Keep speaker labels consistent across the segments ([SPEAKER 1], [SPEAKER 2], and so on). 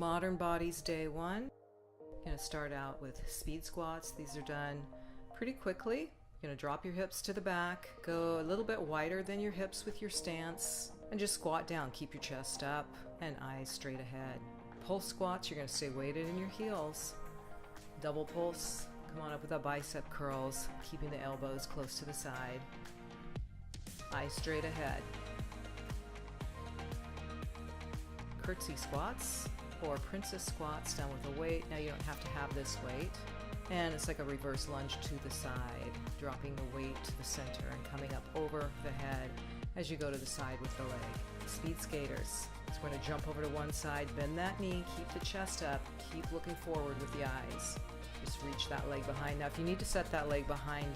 [SPEAKER 1] Modern Bodies Day 1. You're going to start out with speed squats. These are done pretty quickly. You're going to drop your hips to the back, go a little bit wider than your hips with your stance, and just squat down. Keep your chest up and eyes straight ahead. Pulse squats, you're going to stay weighted in your heels. Double pulse, come on up with the bicep curls, keeping the elbows close to the side. Eyes straight ahead. Curtsy squats or princess squats done with a weight. Now you don't have to have this weight. And it's like a reverse lunge to the side, dropping the weight to the center and coming up over the head as you go to the side with the leg. Speed skaters. So we're going to jump over to one side, bend that knee, keep the chest up, keep looking forward with the eyes. Just reach that leg behind. Now if you need to set that leg behind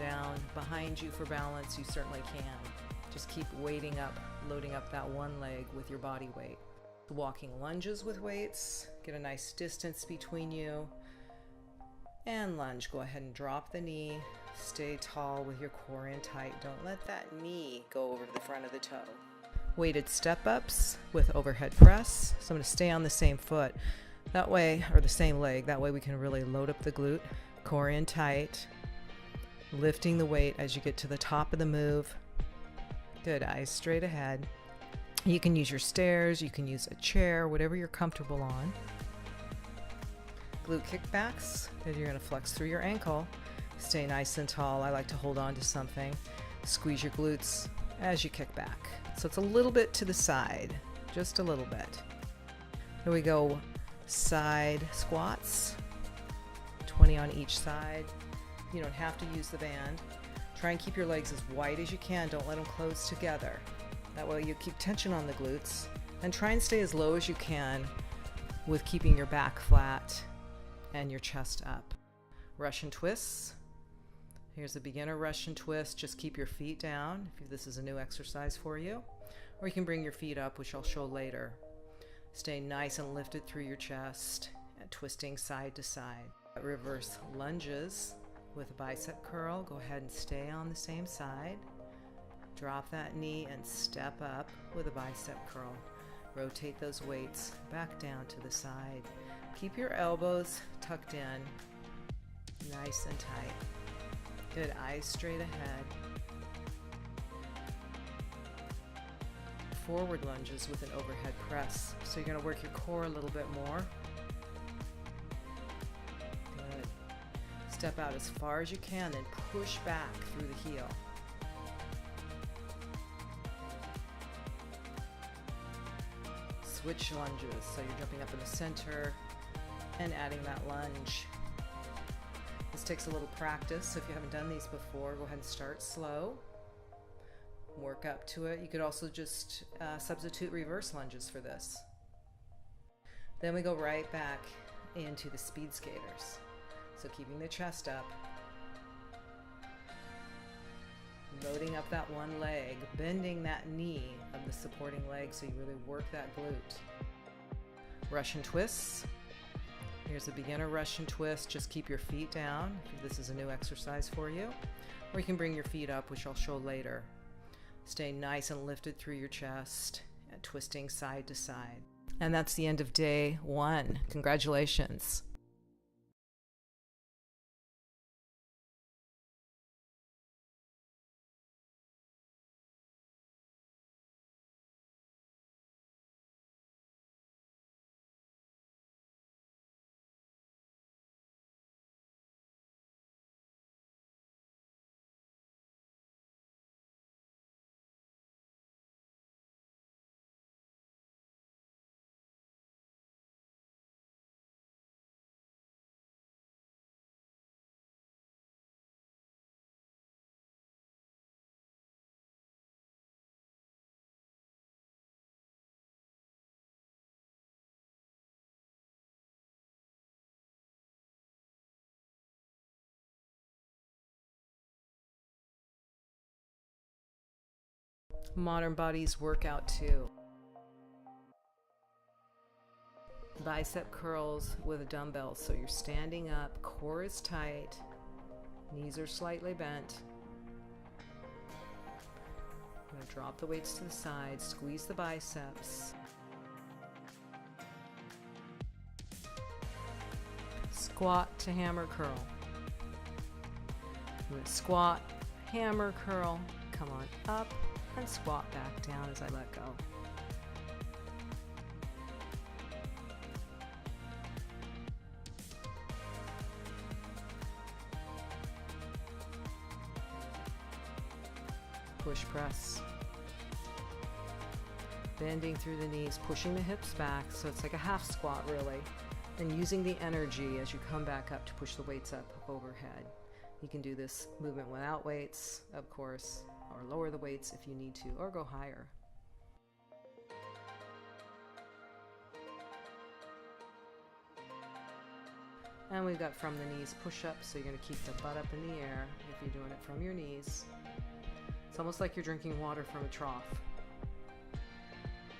[SPEAKER 1] you for balance, you certainly can. Just keep weighting up, loading up that one leg with your body weight. Walking lunges with weights, get a nice distance between you, and lunge. Go ahead and drop the knee, stay tall with your core in tight. Don't let that knee go over to the front of the toe. Weighted step ups with overhead press. So I'm going to stay on the same foot that way, or the same leg, that way we can really load up the glute. Core in tight, lifting the weight as you get to the top of the move. Good, eyes straight ahead. You can use your stairs, you can use a chair, whatever you're comfortable on. Glute kickbacks, that you're going to flex through your ankle. Stay nice and tall. I like to hold on to something. Squeeze your glutes as you kick back. So it's a little bit to the side, just a little bit. Here we go, side squats, 20 on each side. You don't have to use the band. Try and keep your legs as wide as you can. Don't let them close together. That way you keep tension on the glutes, and try and stay as low as you can with keeping your back flat and your chest up. Russian twists. Here's a beginner Russian twist. Just keep your feet down if this is a new exercise for you, or you can bring your feet up, which I'll show later. Stay nice and lifted through your chest and twisting side to side. Reverse lunges with a bicep curl. Go ahead and stay on the same side. Drop that knee and step up with a bicep curl. Rotate those weights back down to the side. Keep your elbows tucked in, nice and tight. Good, eyes straight ahead. Forward lunges with an overhead press. So you're going to work your core a little bit more. Good. Step out as far as you can, then push back through the heel. Switch lunges, so you're jumping up in the center and adding that lunge. This takes a little practice, so if you haven't done these before, go ahead and start slow. Work up to it. You could also just substitute reverse lunges for this. Then we go right back into the speed skaters. So keeping the chest up, loading up that one leg, bending that knee of the supporting leg so you really work that glute. Russian twists. Here's a beginner Russian twist. Just keep your feet down if this is a new exercise for you, or you can bring your feet up, which I'll show later. Stay nice and lifted through your chest and twisting side to side. And that's the end of day 1. Congratulations. Modern Bodies workout 2. Bicep curls with dumbbells. So you're standing up, core is tight, knees are slightly bent. I'm going to drop the weights to the side, squeeze the biceps. squat to hammer curl. I'm going to squat, hammer curl, come on up, and squat back down as I let go. Push press. Bending through the knees, pushing the hips back, so it's like a half squat really, and using the energy as you come back up to push the weights up overhead. You can do this movement without weights, of course, or lower the weights if you need to, or go higher. And we've got from the knees push-ups, so you're going to keep the butt up in the air if you're doing it from your knees. It's almost like you're drinking water from a trough.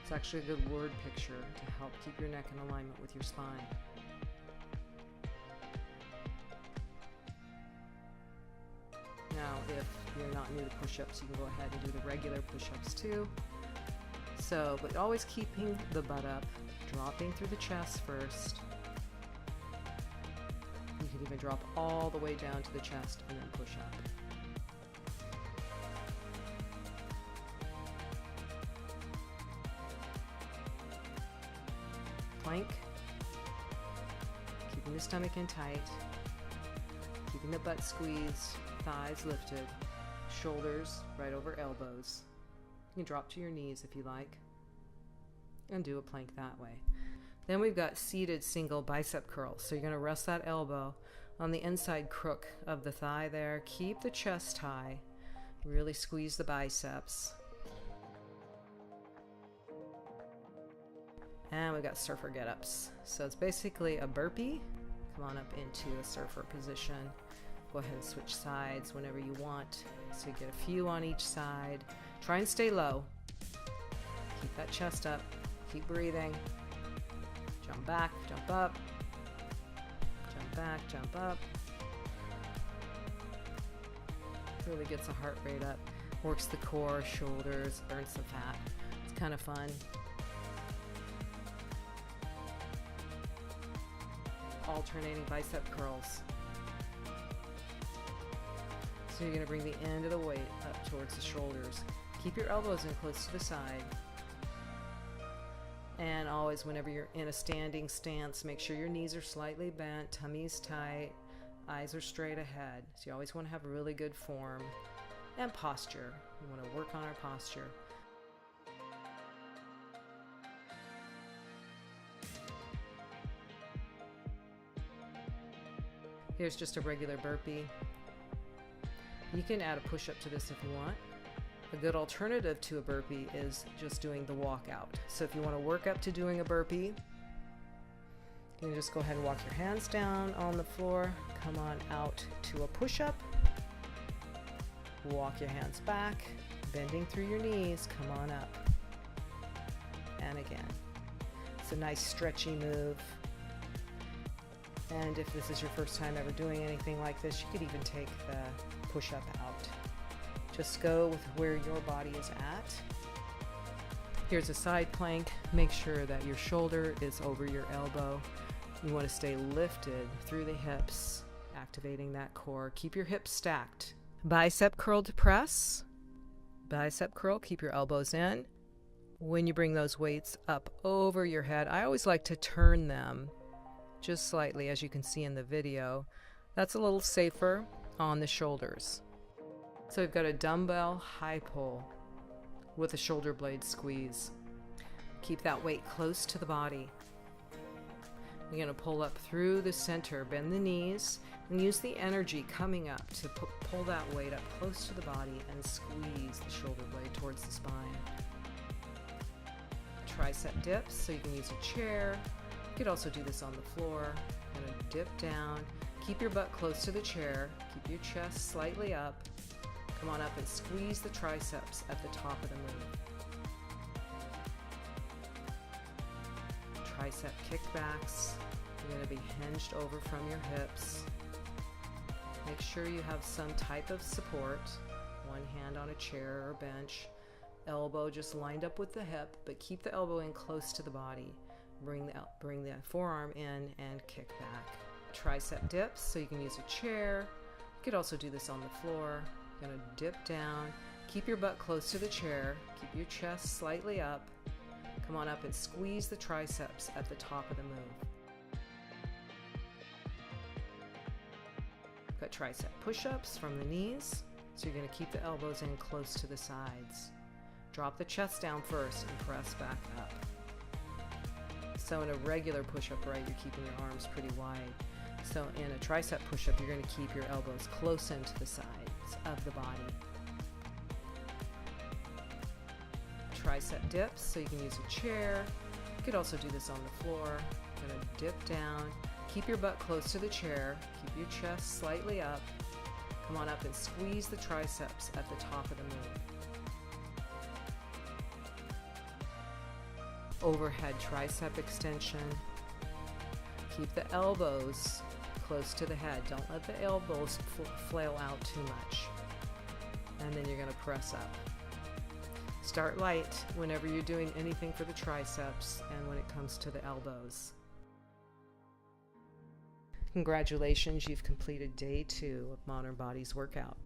[SPEAKER 1] It's actually a good word picture to help keep your neck in alignment with your spine. Now, if you're not new to push-ups, you can go ahead and do the regular push-ups too. So, but always keeping the butt up, dropping through the chest first. You can even drop all the way down to the chest and then push up. Plank. Keeping the stomach in tight. Keeping the butt squeezed, thighs lifted, shoulders right over elbows. You can drop to your knees if you like, and do a plank that way. Then we've got seated single bicep curls. So you're going to rest that elbow on the inside crook of the thigh there. Keep the chest high. Really squeeze the biceps. And we've got surfer get-ups. So it's basically a burpee. Come on up into a surfer position. Go ahead and switch sides whenever you want. So you get a few on each side. Try and stay low. Keep that chest up. Keep breathing. Jump back, jump up. Jump back, jump up. Really gets the heart rate up. Works the core, shoulders, burns some fat. It's kind of fun. Alternating bicep curls. So you're going to bring the end of the weight up towards the shoulders. Keep your elbows in close to the side. And always, whenever you're in a standing stance, make sure your knees are slightly bent, tummy's tight, eyes are straight ahead. So you always want to have really good form and posture. We want to work on our posture. Here's just a regular burpee. You can add a push-up to this if you want. A good alternative to a burpee is just doing the walkout. So if you want to work up to doing a burpee, you can just go ahead and walk your hands down on the floor, come on out to a push-up, walk your hands back, bending through your knees, come on up, and again. It's a nice stretchy move. And if this is your first time ever doing anything like this, you could even take the push-up out. Just go with where your body is at. Here's a side plank. Make sure that your shoulder is over your elbow. You want to stay lifted through the hips, activating that core. Keep your hips stacked. Bicep curl to press. Bicep curl, keep your elbows in. When you bring those weights up over your head, I always like to turn them just slightly, as you can see in the video. That's a little safer on the shoulders. So we've got a dumbbell high pull with a shoulder blade squeeze. Keep that weight close to the body. You're going to pull up through the center, bend the knees, and use the energy coming up to pull that weight up close to the body and squeeze the shoulder blade towards the spine. Tricep dips, so you can use a chair. You could also do this on the floor. Kind of dip down. Keep your butt close to the chair. Keep your chest slightly up. Come on up and squeeze the triceps at the top of the move. Tricep kickbacks. You're going to be hinged over from your hips. Make sure you have some type of support. One hand on a chair or bench. Elbow just lined up with the hip, but keep the elbow in close to the body. Bring the forearm in and kick back. Tricep dips, so you can use a chair. You could also do this on the floor. You're going to dip down. Keep your butt close to the chair. Keep your chest slightly up. Come on up and squeeze the triceps at the top of the move. Got tricep push-ups from the knees. So you're going to keep the elbows in close to the sides. Drop the chest down first and press back up. So in a regular push-up, right, you're keeping your arms pretty wide. So in a tricep push-up, you're going to keep your elbows close into the sides of the body. Tricep dips, so you can use a chair. You could also do this on the floor. You're going to dip down. Keep your butt close to the chair. Keep your chest slightly up. Come on up and squeeze the triceps at the top of the move. Overhead tricep extension. Keep the elbows close to the head. Don't let the elbows flail out too much. And then you're going to press up. Start light whenever you're doing anything for the triceps and when it comes to the elbows. Congratulations, you've completed day 2 of Modern Bodies workout.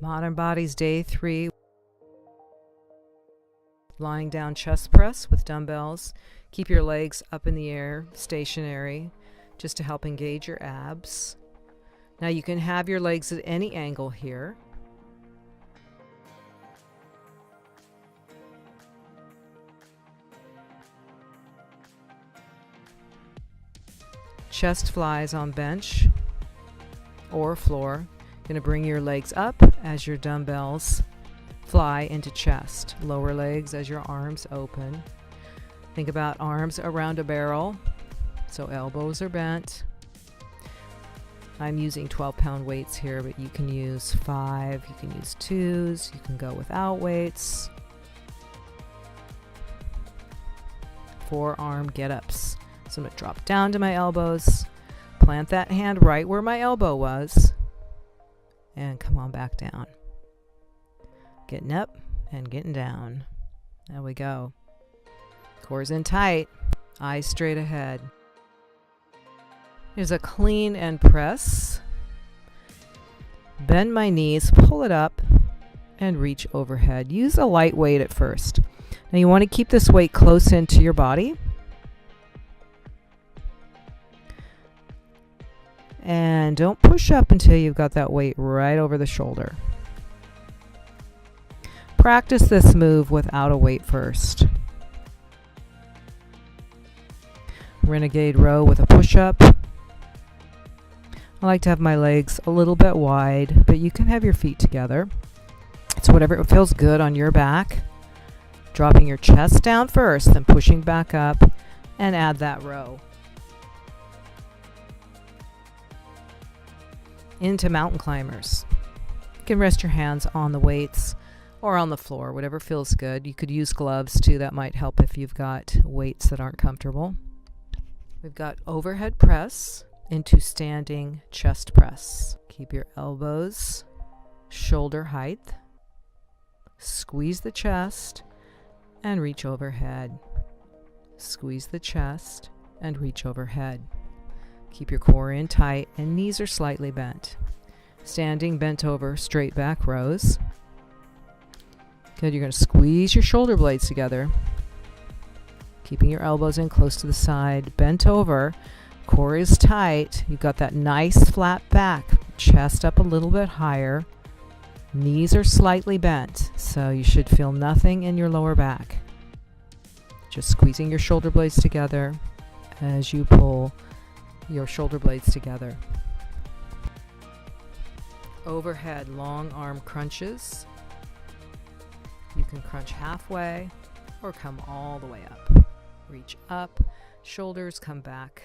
[SPEAKER 1] Modern Bodies Day 3. Lying down chest press with dumbbells. Keep your legs up in the air, stationary, just to help engage your abs. Now you can have your legs at any angle here. Chest flies on bench or floor. Going to bring your legs up as your dumbbells fly into chest. Lower legs as your arms open. Think about arms around a barrel, so elbows are bent. I'm using 12-pound weights here, but you can use 5, you can use 2s, you can go without weights. Forearm get-ups. So I'm going to drop down to my elbows, plant that hand right where my elbow was, and come on back down. Getting up and getting down. There we go. Core's in tight, eyes straight ahead. Here's a clean and press. Bend my knees, pull it up, and reach overhead. Use a light weight at first. Now you want to keep this weight close into your body. And don't push up until you've got that weight right over the shoulder. Practice this move without a weight first. Renegade row with a push-up. I like to have my legs a little bit wide, but you can have your feet together. It's whatever feels good on your back. Dropping your chest down first, then pushing back up, and add that row. Into mountain climbers. You can rest your hands on the weights or on the floor, whatever feels good. You could use gloves too. That might help if you've got weights that aren't comfortable. We've got overhead press into standing chest press. Keep your elbows shoulder height. Squeeze the chest and reach overhead. Squeeze the chest and reach overhead. Keep your core in tight and knees are slightly bent. Standing bent over, straight back rows. Good, you're going to squeeze your shoulder blades together. Keeping your elbows in close to the side, bent over, core is tight. You've got that nice flat back, chest up a little bit higher. Knees are slightly bent, so you should feel nothing in your lower back. Just squeezing your shoulder blades together as you pull your shoulder blades together. Overhead long arm crunches. You can crunch halfway or come all the way up. Reach up, shoulders come back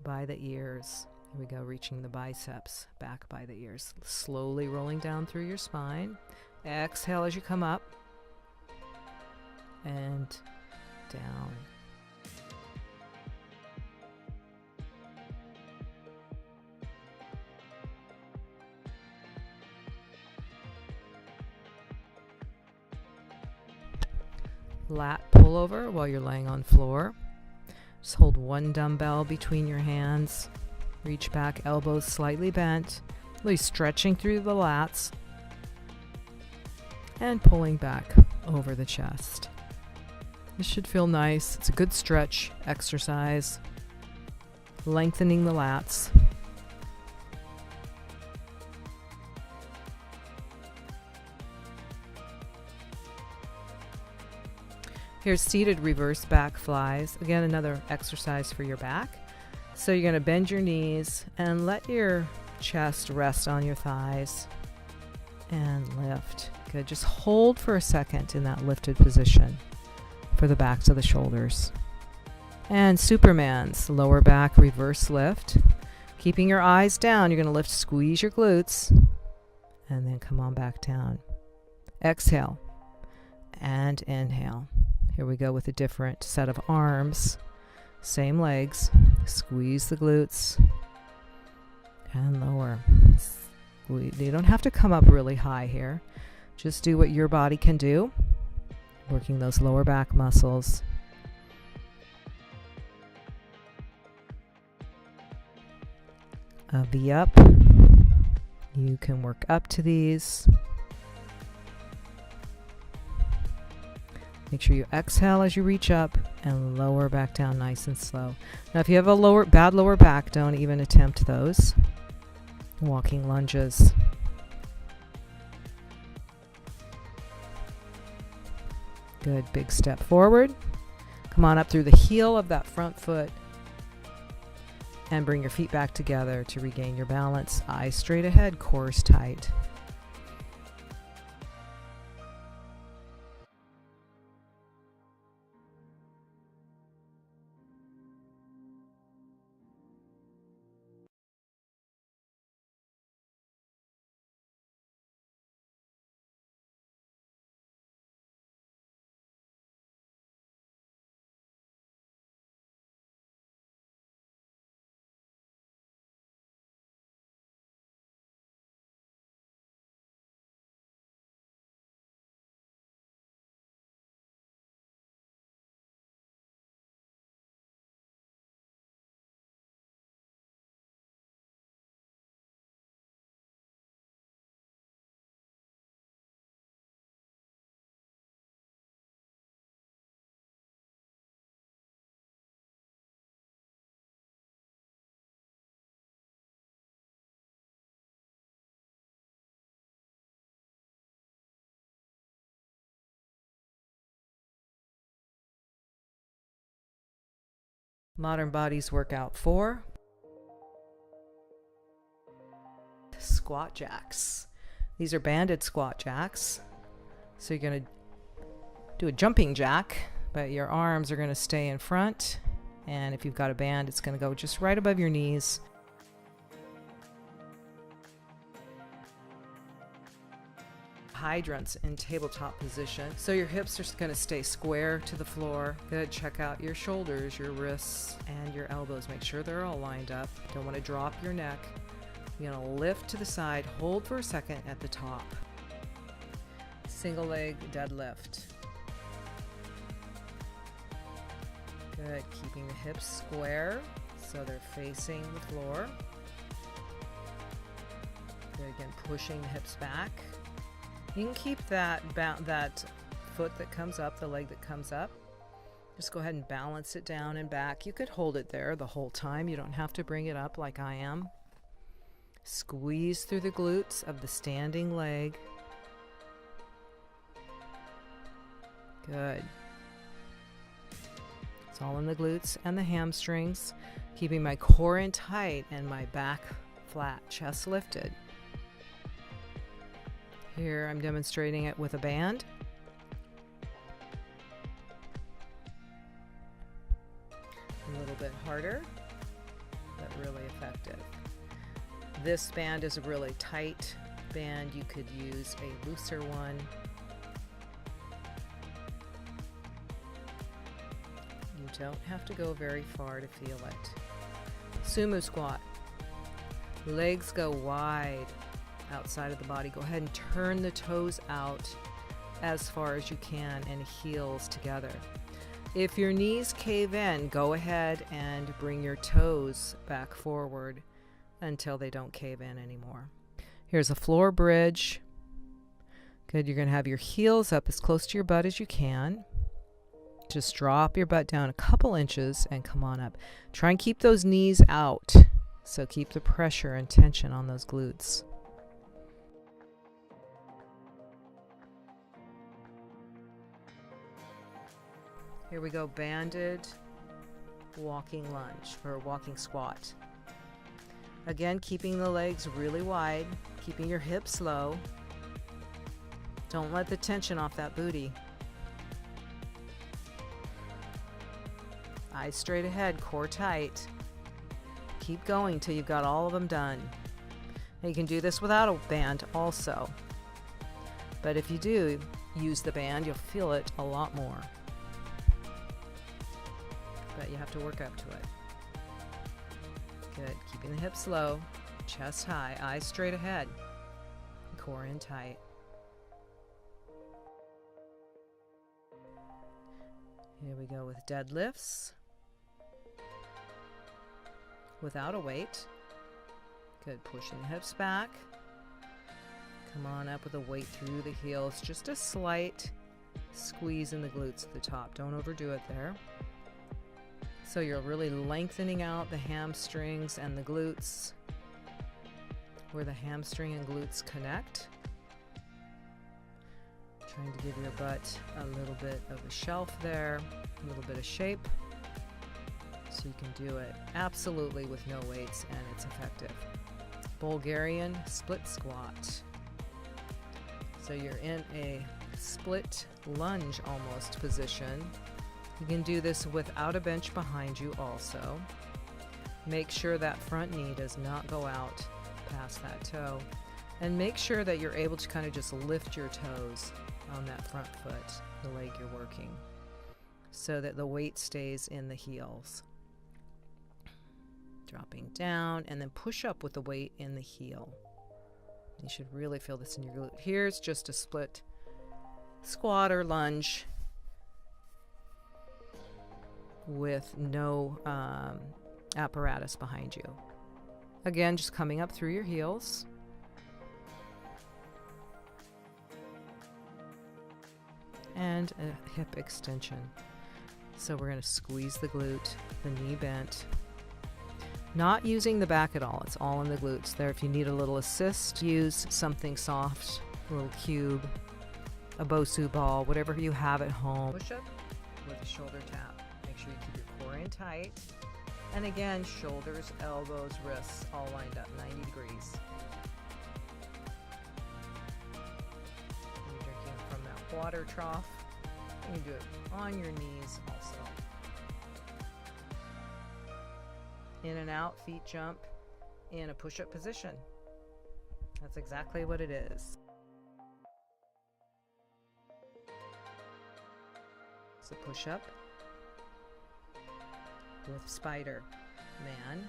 [SPEAKER 1] by the ears. Here we go, reaching the biceps back by the ears. Slowly rolling down through your spine. Exhale as you come up and down. Lat pullover while you're laying on floor. Just hold one dumbbell between your hands. Reach back, elbows slightly bent, really stretching through the lats and pulling back over the chest. This should feel nice. It's a good stretch exercise, lengthening the lats. Here's seated reverse back flies. Again, another exercise for your back. So you're going to bend your knees and let your chest rest on your thighs and lift. Good. Just hold for a second in that lifted position for the backs of the shoulders. And Superman's lower back reverse lift. Keeping your eyes down, you're going to lift, squeeze your glutes, and then come on back down. Exhale and inhale. Here we go with a different set of arms. Same legs. Squeeze the glutes and lower. You don't have to come up really high here. Just do what your body can do. Working those lower back muscles. A V up. You can work up to these. Make sure you exhale as you reach up and lower back down nice and slow. Now, if you have a bad lower back, don't even attempt those. Walking lunges. Good, big step forward. Come on up through the heel of that front foot and bring your feet back together to regain your balance. Eyes straight ahead, core is tight. Modern Bodies Workout 4. Squat jacks. These are banded squat jacks. So you're going to do a jumping jack, but your arms are going to stay in front. And if you've got a band, it's going to go just right above your knees. hydrants in tabletop position. So your hips are going to stay square to the floor. Good. Check out your shoulders, your wrists, and your elbows. Make sure they're all lined up. Don't want to drop your neck. You're going to lift to the side, hold for a second at the top. Single leg deadlift. Good. Keeping the hips square so they're facing the floor. Good. Again, pushing the hips back. You can keep that foot that comes up, the leg that comes up. Just go ahead and balance it down and back. You could hold it there the whole time. You don't have to bring it up like I am. Squeeze through the glutes of the standing leg. Good. It's all in the glutes and the hamstrings, keeping my core in tight and my back flat, chest lifted. Here I'm demonstrating it with a band. A little bit harder, but really effective. This band is a really tight band. You could use a looser one. You don't have to go very far to feel it. Sumo squat. Legs go wide outside of the body. Go ahead and turn the toes out as far as you can and heels together. If your knees cave in, go ahead and bring your toes back forward until they don't cave in anymore. Here's a floor bridge. Good. You're going to have your heels up as close to your butt as you can. Just drop your butt down a couple inches and come on up. Try and keep those knees out. So keep the pressure and tension on those glutes. Here we go, banded walking lunge or walking squat. Again, keeping the legs really wide, keeping your hips low. Don't let the tension off that booty. Eyes straight ahead, core tight. Keep going till you've got all of them done. Now you can do this without a band also. But if you do use the band, you'll feel it a lot more. But you have to work up to it. Good. Keeping the hips low, chest high, eyes straight ahead, core in tight. Here we go with deadlifts without a weight. Good. Pushing the hips back. Come on up with a weight through the heels. Just a slight squeeze in the glutes at the top. Don't overdo it there. So you're really lengthening out the hamstrings and the glutes where the hamstring and glutes connect. Trying to give your butt a little bit of a shelf there, a little bit of shape. So you can do it absolutely with no weights and it's effective. Bulgarian split squat. So you're in a split lunge almost position. You can do this without a bench behind you also. Make sure that front knee does not go out past that toe. And make sure that you're able to kind of just lift your toes on that front foot, the leg you're working, so that the weight stays in the heels. Dropping down and then push up with the weight in the heel. You should really feel this in your glute. Here's just a split squat or lunge with no apparatus behind you. Again, just coming up through your heels. And a hip extension. So we're going to squeeze the glute, the knee bent. Not using the back at all. It's all in the glutes there. If you need a little assist, use something soft, a little cube, a Bosu ball, whatever you have at home. Push up with a shoulder tap. Make sure you keep your core in tight. And again, shoulders, elbows, wrists all lined up 90 degrees. You're drinking from that water trough. You can do it on your knees also. In and out, feet jump in a push-up position. That's exactly what it is. So push up with Spider Man.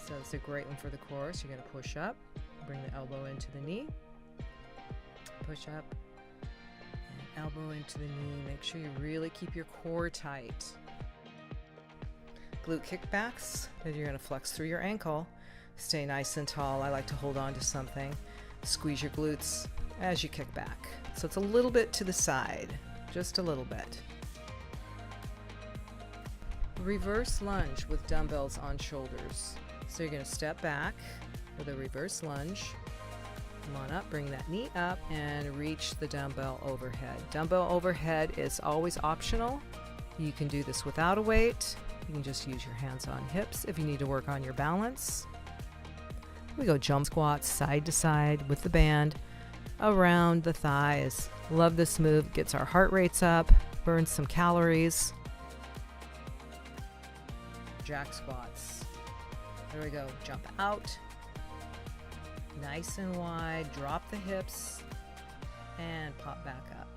[SPEAKER 1] So it's a great one for the core. So you're going to push up, bring the elbow into the knee, push up, and elbow into the knee. Make sure you really keep your core tight. Glute kickbacks, then you're going to flex through your ankle. Stay nice and tall. I like to hold on to something. Squeeze your glutes as you kick back. So it's a little bit to the side, just a little bit. Reverse lunge with dumbbells on shoulders. So you're going to step back with a reverse lunge. Come on up, bring that knee up and reach the dumbbell overhead. Dumbbell overhead is always optional. You can do this without a weight. You can just use your hands on hips if you need to work on your balance. We go jump squats side to side with the band around the thighs. Love this move. Gets our heart rates up, burns some calories. Jack squats. There we go. Jump out. Nice and wide. Drop the hips and pop back up.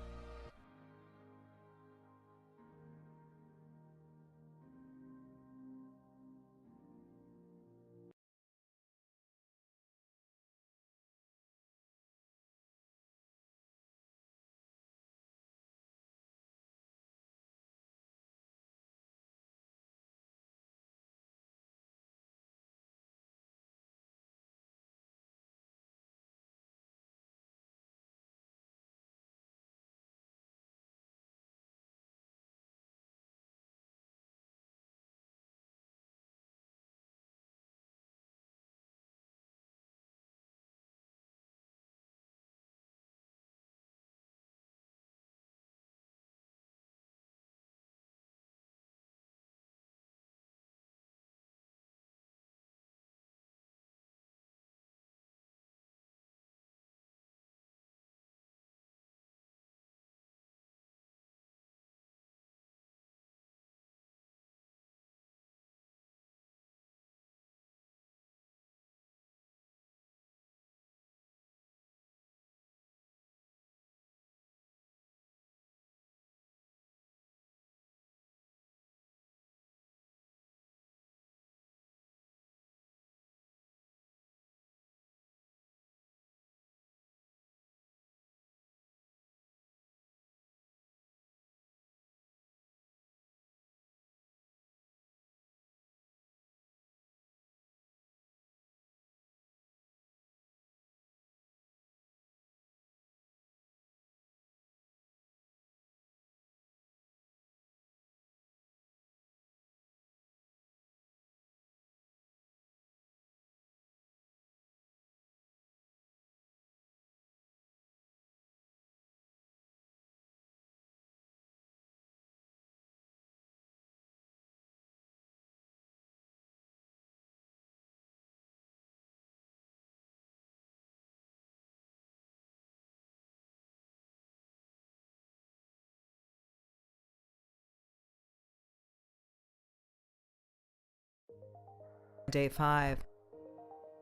[SPEAKER 1] Day 5,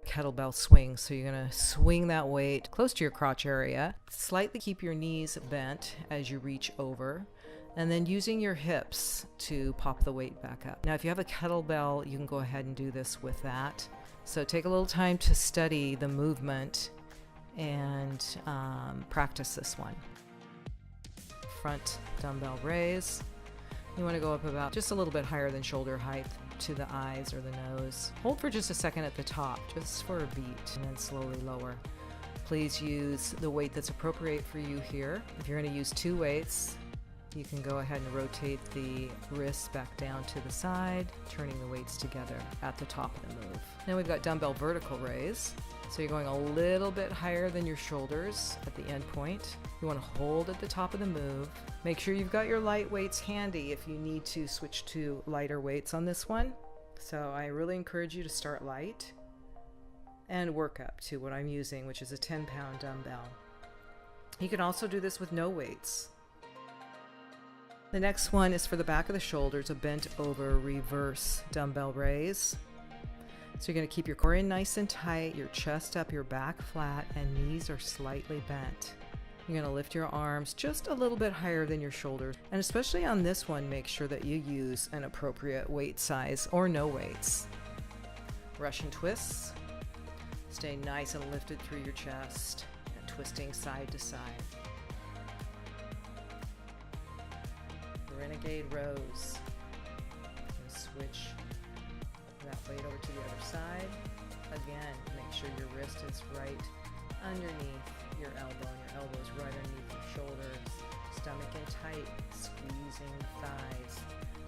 [SPEAKER 1] kettlebell swing. So you're going to swing that weight close to your crotch area. Slightly keep your knees bent as you reach over. And then using your hips to pop the weight back up. Now, if you have a kettlebell, you can go ahead and do this with that. So take a little time to study the movement and practice this one. Front dumbbell raise. You want to go up about just a little bit higher than shoulder height to the eyes or the nose. Hold for just a second at the top, just for a beat, and then slowly lower. Please use the weight that's appropriate for you here. If you're going to use 2 weights, you can go ahead and rotate the wrists back down to the side, turning the weights together at the top of the move. Then we've got dumbbell vertical raise. So you're going a little bit higher than your shoulders at the end point. You want to hold at the top of the move. Make sure you've got your light weights handy if you need to switch to lighter weights on this one. So I really encourage you to start light and work up to what I'm using, which is a 10-pound dumbbell. You can also do this with no weights. The next one is for the back of the shoulders, a bent over reverse dumbbell raise. So you're going to keep your core in nice and tight, your chest up, your back flat, and knees are slightly bent. You're going to lift your arms just a little bit higher than your shoulders. And especially on this one, make sure that you use an appropriate weight size or no weights. Russian twists. Stay nice and lifted through your chest and twisting side to side. Renegade rows. Switch that weight over to the other side. Again, make sure your wrist is right underneath your elbow and your elbows right underneath your shoulders. Stomach in tight, squeezing thighs,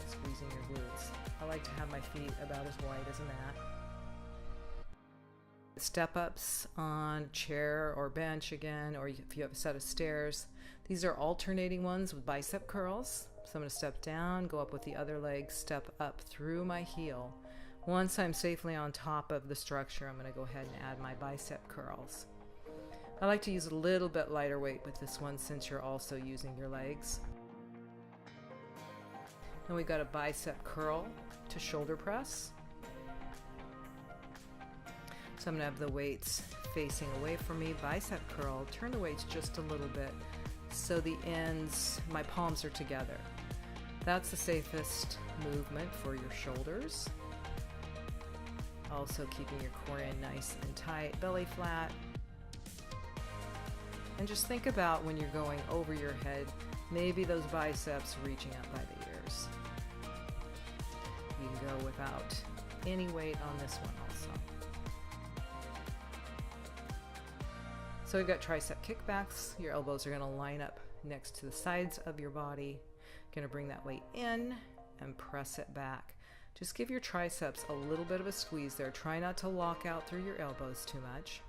[SPEAKER 1] squeezing your glutes. I like to have my feet about as wide as a mat. Step ups on chair or bench again, or if you have a set of stairs. These are alternating ones with bicep curls. So I'm going to step down, go up with the other leg, step up through my heel. Once I'm safely on top of the structure, I'm going to go ahead and add my bicep curls. I like to use a little bit lighter weight with this one since you're also using your legs. Then we've got a bicep curl to shoulder press. So I'm going to have the weights facing away from me, bicep curl, turn the weights just a little bit so the ends, my palms are together. That's the safest movement for your shoulders. Also keeping your core in nice and tight, belly flat. And just think about when you're going over your head, maybe those biceps reaching up by the ears. You can go without any weight on this one also. So we've got tricep kickbacks. Your elbows are going to line up next to the sides of your body. Going to bring that weight in and press it back. Just give your triceps a little bit of a squeeze there. Try not to lock out through your elbows too much.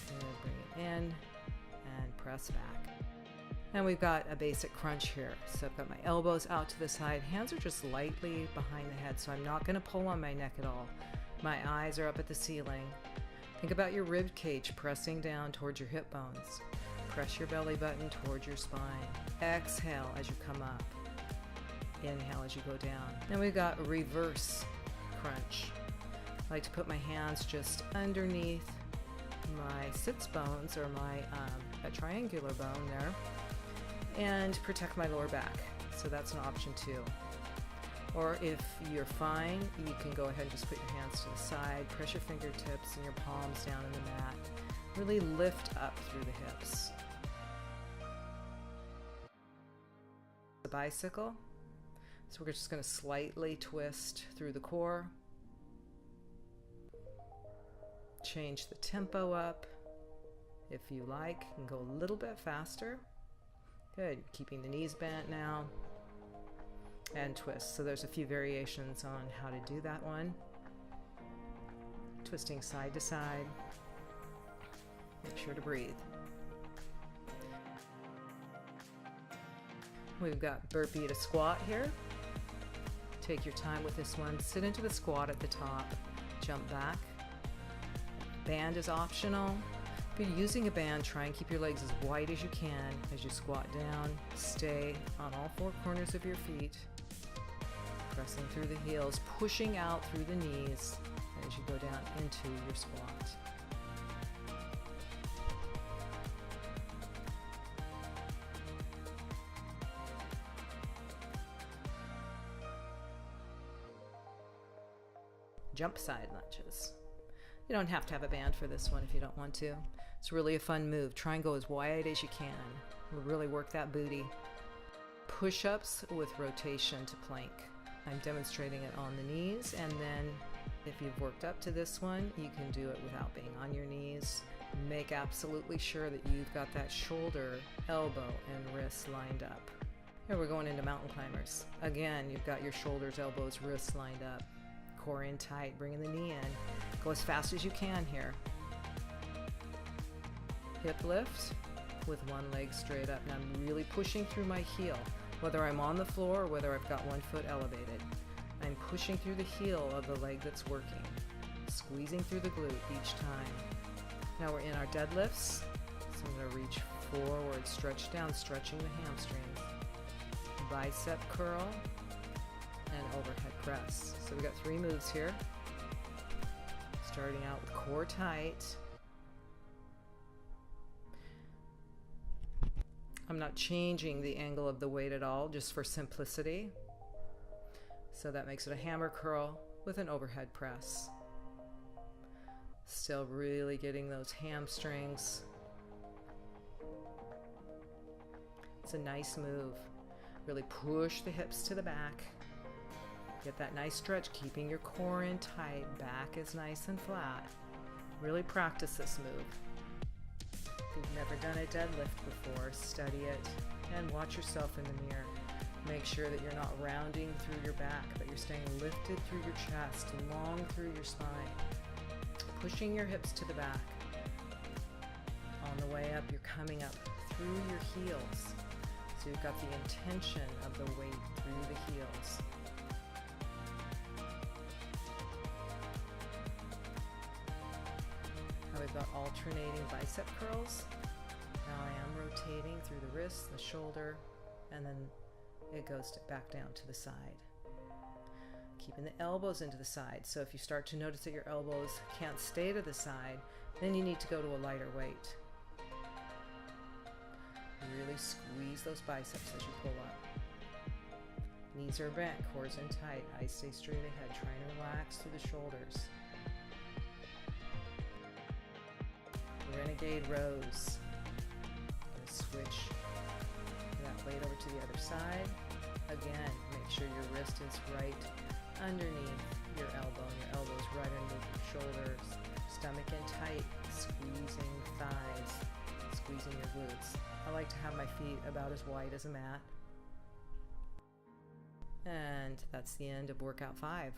[SPEAKER 1] And bring it in and press back. And we've got a basic crunch here. So I've got my elbows out to the side. Hands are just lightly behind the head, so I'm not going to pull on my neck at all. My eyes are up at the ceiling. Think about your rib cage pressing down towards your hip bones. Press your belly button towards your spine. Exhale as you come up. Inhale as you go down. Then we've got reverse crunch. I like to put my hands just underneath my sits bones or my that triangular bone there and protect my lower back. So that's an option too. Or if you're fine, you can go ahead and just put your hands to the side, press your fingertips and your palms down in the mat. Really lift up through the hips. The bicycle. So we're just going to slightly twist through the core. Change the tempo up if you like, and go a little bit faster. Good. Keeping the knees bent now. And twist. So there's a few variations on how to do that one. Twisting side to side. Make sure to breathe. We've got burpee to squat here. Take your time with this one. Sit into the squat at the top. Jump back. Band is optional. If you're using a band, try and keep your legs as wide as you can as you squat down. Stay on all four corners of your feet. Pressing through the heels, pushing out through the knees as you go down into your squat. Jump side lunges. You don't have to have a band for this one if you don't want to. It's really a fun move. Try and go as wide as you can. Really work that booty. Push-ups with rotation to plank. I'm demonstrating it on the knees, and then if you've worked up to this one, you can do it without being on your knees. Make absolutely sure that you've got that shoulder, elbow, and wrist lined up. Here we're going into mountain climbers. Again, you've got your shoulders, elbows, wrists lined up. Core in tight, bringing the knee in. Go as fast as you can here. Hip lift with one leg straight up. Now I'm really pushing through my heel. Whether I'm on the floor or whether I've got one foot elevated. I'm pushing through the heel of the leg that's working, squeezing through the glute each time. Now we're in our deadlifts, so I'm going to reach forward, stretch down, stretching the hamstrings. Bicep curl and overhead press. So we've got 3 moves here. Starting out with core tight, I'm not changing the angle of the weight at all, just for simplicity. So that makes it a hammer curl with an overhead press. Still really getting those hamstrings. It's a nice move. Really push the hips to the back. Get that nice stretch, keeping your core in tight. Back is nice and flat. Really practice this move. If you've never done a deadlift before, study it and watch yourself in the mirror. Make sure that you're not rounding through your back, but you're staying lifted through your chest, long through your spine. Pushing your hips to the back. On the way up, you're coming up through your heels. So you've got the intention of the weight through the heels. Now we've got alternating bicep curls. Now I am rotating through the wrist, the shoulder, and then it goes back down to the side. Keeping the elbows into the side. So if you start to notice that your elbows can't stay to the side, then you need to go to a lighter weight. Really squeeze those biceps as you pull up. Knees are bent, core's in tight. Eyes stay straight ahead. Trying to relax through the shoulders. Renegade rows. Gonna switch that weight over to the other side. Again, make sure your wrist is right underneath your elbow, and your elbows right underneath your shoulders. Stomach in tight, squeezing thighs, squeezing your glutes. I like to have my feet about as wide as a mat. And that's the end of workout 5.